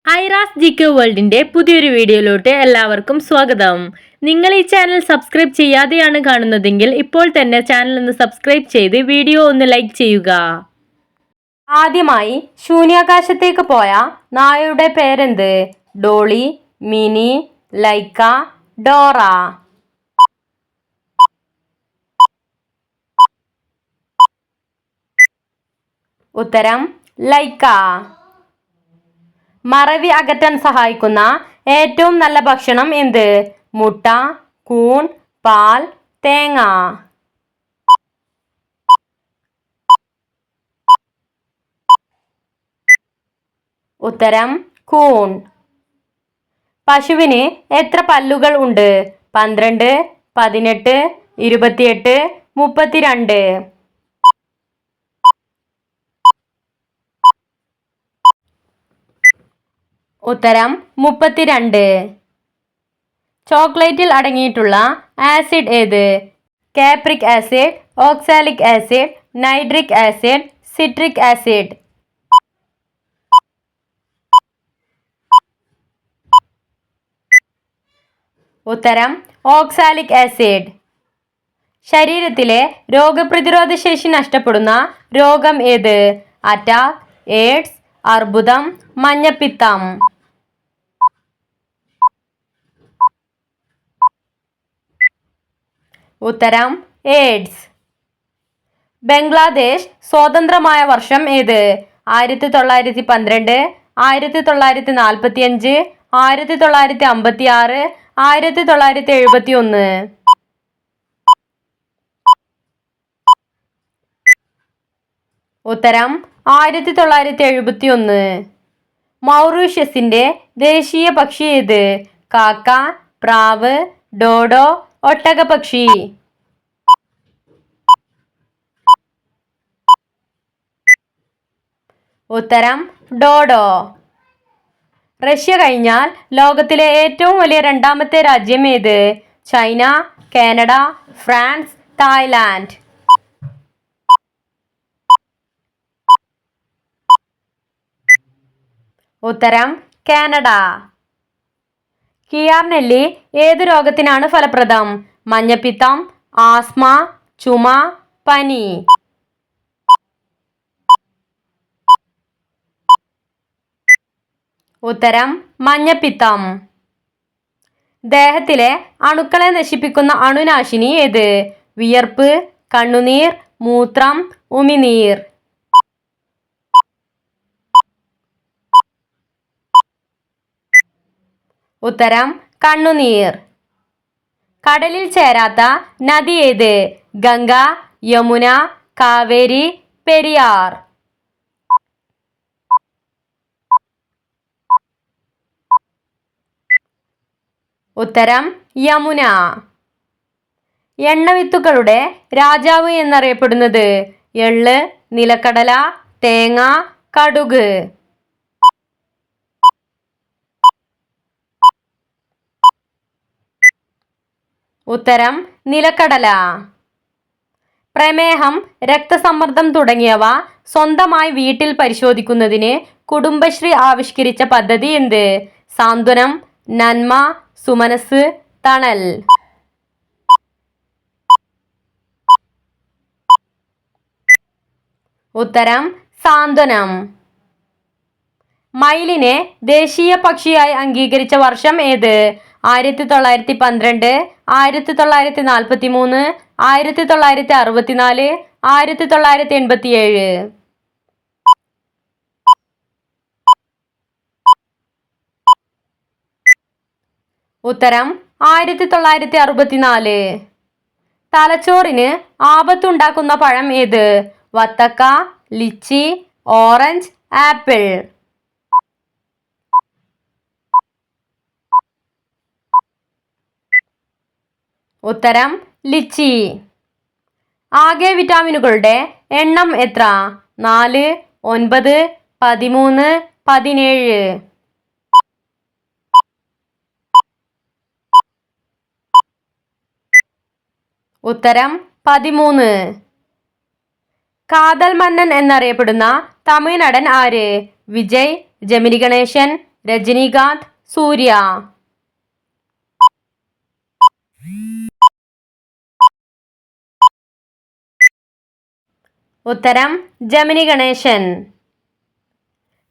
Aira's GK വേൾഡിന്റെ പുതിയൊരു വീഡിയോയിലോട്ട് എല്ലാവർക്കും സ്വാഗതം. നിങ്ങൾ ഈ ചാനൽ സബ്സ്ക്രൈബ് ചെയ്യാതെയാണ് കാണുന്നതെങ്കിൽ ഇപ്പോൾ തന്നെ ചാനൽ ഒന്ന് സബ്സ്ക്രൈബ് ചെയ്ത് വീഡിയോ ഒന്ന് ലൈക്ക് ചെയ്യുക. ആദ്യമായി ശൂന്യാകാശത്തേക്ക് പോയ നായയുടെ പേരെന്ത്? Dolly, mini, Lyca, Dora. ഉത്തരം ലൈക്ക. മറവി അകറ്റാൻ സഹായിക്കുന്ന ഏറ്റവും നല്ല ഭക്ഷണം എന്ത്? മുട്ട, കൂൺ, പാൽ, തേങ്ങ. ഉത്തരം കൂൺ. പശുവിന് എത്ര പല്ലുകൾ ഉണ്ട്? 12, 18, 28, 32. ഉത്തരം 32. ചോക്ലേറ്റിൽ അടങ്ങിയിട്ടുള്ള ആസിഡ് ഏത്? Capric acid, oxalic acid, nitric acid, citric acid. ഉത്തരം ഓക്സാലിക് ആസിഡ്. ശരീരത്തിലെ രോഗപ്രതിരോധ ശേഷി നഷ്ടപ്പെടുന്ന രോഗം ഏത്? അറ്റാക്ക്, എയ്ഡ്സ്, അർബുദം, മഞ്ഞപ്പിത്തം. ഉത്തരം എയ്ഡ്സ്. ബംഗ്ലാദേശ് സ്വതന്ത്രമായ വർഷം ഏത്? 1912, 1945, 1956, 1971. ഉത്തരം 1971. മൗറീഷ്യസിന്റെ ദേശീയ പക്ഷി ഏത്? കാക്ക, പ്രാവ്, ഡോഡോ, ഒട്ടകപ്പക്ഷി. ഉത്തരം ഡോഡോ. റഷ്യ കഴിഞ്ഞാൽ ലോകത്തിലെ ഏറ്റവും വലിയ രണ്ടാമത്തെ രാജ്യം ഏത്? China, Canada, France, Thailand. ഉത്തരം കാനഡ. കിയാർ നെല്ലി ഏത് രോഗത്തിനാണ് ഫലപ്രദം? മഞ്ഞപ്പിത്തം, ആസ്മ, ചുമ, പനി. ഉത്തരം മഞ്ഞപ്പിത്തം. ദേഹത്തിലെ അണുക്കളെ നശിപ്പിക്കുന്ന അണുനാശിനി ഏത്? വിയർപ്പ്, കണ്ണുനീർ, മൂത്രം, ഉമിനീർ. ഉത്തരം കണ്ണുനീർ. കടലിൽ ചേരാത്ത നദി ഏത്? ഗംഗ, യമുന, കാവേരി, പെരിയാർ. ഉത്തരം യമുന. എണ്ണവിത്തുകളുടെ രാജാവ് എന്നറിയപ്പെടുന്നത്? എള്ള്, നിലക്കടല, തേങ്ങ, കടുക്. ഉത്തരം നിലക്കടല. പ്രമേഹം, രക്തസമ്മർദ്ദം തുടങ്ങിയവ സ്വന്തമായി വീട്ടിൽ പരിശോധിക്കുന്നതിന് കുടുംബശ്രീ ആവിഷ്കരിച്ച പദ്ധതി എന്ത്? സാന്ത്വനം, നന്മ, സുമനസ്, തണൽ. ഉത്തരം സാന്ത്വനം. മയിലിനെ ദേശീയ പക്ഷിയായി അംഗീകരിച്ച വർഷം ഏത്? 1912, 1943, 1964, 1987. ഉത്തരം 1964. തലച്ചോറിന് ആപത്തുണ്ടാക്കുന്ന പഴം ഏത്? വത്തക്ക, ലിച്ചി, ഓറഞ്ച്, ആപ്പിൾ. ഉത്തരം ലിച്ചി. ആകെ വിറ്റാമിനുകളുടെ എണ്ണം എത്ര? 4, 9, 13, 17. ഉത്തരം 13. കാതൽ മന്നൻ എന്നറിയപ്പെടുന്ന തമിഴ് നടൻ ആര്? വിജയ്, ജമിനി ഗണേശൻ, രജനീകാന്ത്, സൂര്യ. ഉത്തരം ജമിനി ഗണേശൻ.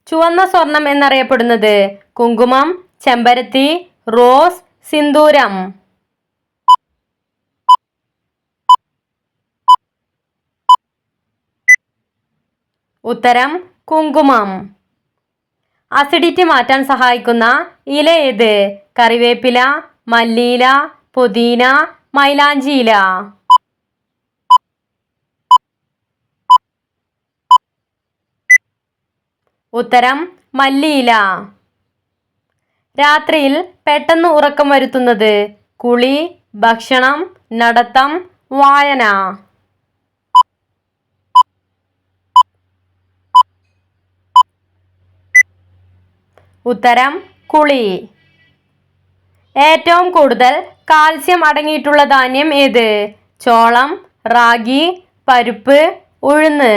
ചുവന്ന സ്വർണം എന്നറിയപ്പെടുന്നത് കുങ്കുമം, ചെമ്പരത്തി, റോസ്, സിന്ദൂരം. ഉത്തരം കുങ്കുമം. അസിഡിറ്റി മാറ്റാൻ സഹായിക്കുന്ന ഇല ഏത്? കറിവേപ്പില, മല്ലിയില, പുതിന, മൈലാഞ്ചിയില. ഉത്തരം മല്ലിയില. രാത്രിയിൽ പെട്ടെന്ന് ഉറക്കം വരുത്തുന്നത് കുളി, ഭക്ഷണം, നടത്തം, വായന. ഉത്തരം കുളി. ഏറ്റവും കൂടുതൽ കാൽസ്യം അടങ്ങിയിട്ടുള്ള ധാന്യം ഏത്? ചോളം, റാഗി, പരിപ്പ്, ഉഴുന്ന്.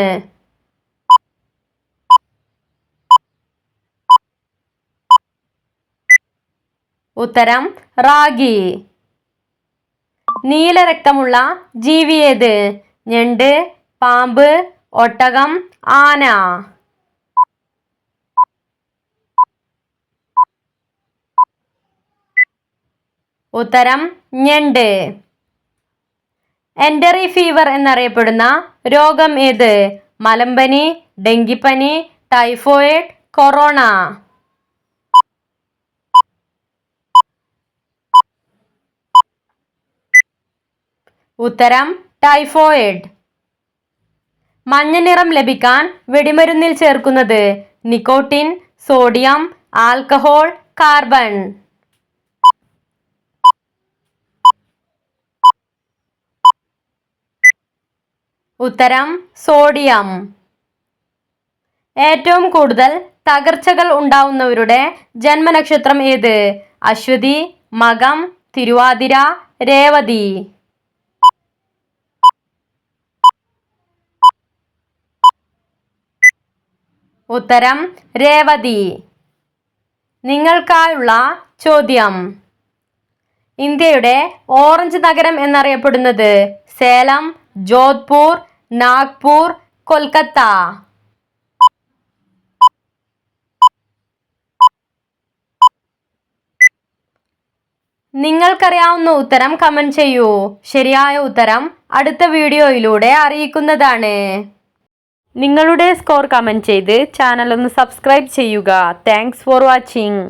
ഉത്തരം റാഗി. നീലരക്തമുള്ള ജീവി ഏത്? ഞണ്ട്, പാമ്പ്, ഒട്ടകം, ആന. ഉത്തരം ഞണ്ട്. എൻഡറി ഫീവർ എന്നറിയപ്പെടുന്ന രോഗം ഏത്? മലമ്പനി, ഡെങ്കിപ്പനി, ടൈഫോയിഡ്, കൊറോണ. ഉത്തരം ടൈഫോയിഡ്. മഞ്ഞ നിറം ലഭിക്കാൻ വെടിമരുന്നിൽ ചേർക്കുന്നത് നിക്കോട്ടിൻ, സോഡിയം, ആൽക്കഹോൾ, കാർബൺ. ഉത്തരം സോഡിയം. ഏറ്റവും കൂടുതൽ തകർച്ചകൾ ഉണ്ടാവുന്നവരുടെ ജന്മനക്ഷത്രം ഏത്? അശ്വതി, മകം, തിരുവാതിര, രേവതി. ഉത്തരം രേവതി. നിങ്ങൾക്കായുള്ള ചോദ്യം. ഇന്ത്യയുടെ ഓറഞ്ച് നഗരം എന്നറിയപ്പെടുന്നത് സേലം, ജോധ്പൂർ, നാഗ്പൂർ, കൊൽക്കത്ത. നിങ്ങൾക്കറിയാവുന്ന ഉത്തരം കമന്റ് ചെയ്യൂ. ശരിയായ ഉത്തരം അടുത്ത വീഡിയോയിലൂടെ അറിയിക്കുന്നതാണ്. നിങ്ങളുടെ സ്കോർ കമന്റ് ചെയ്ത് ചാനൽ ഒന്ന് സബ്സ്ക്രൈബ് ചെയ്യുക. Thanks for watching.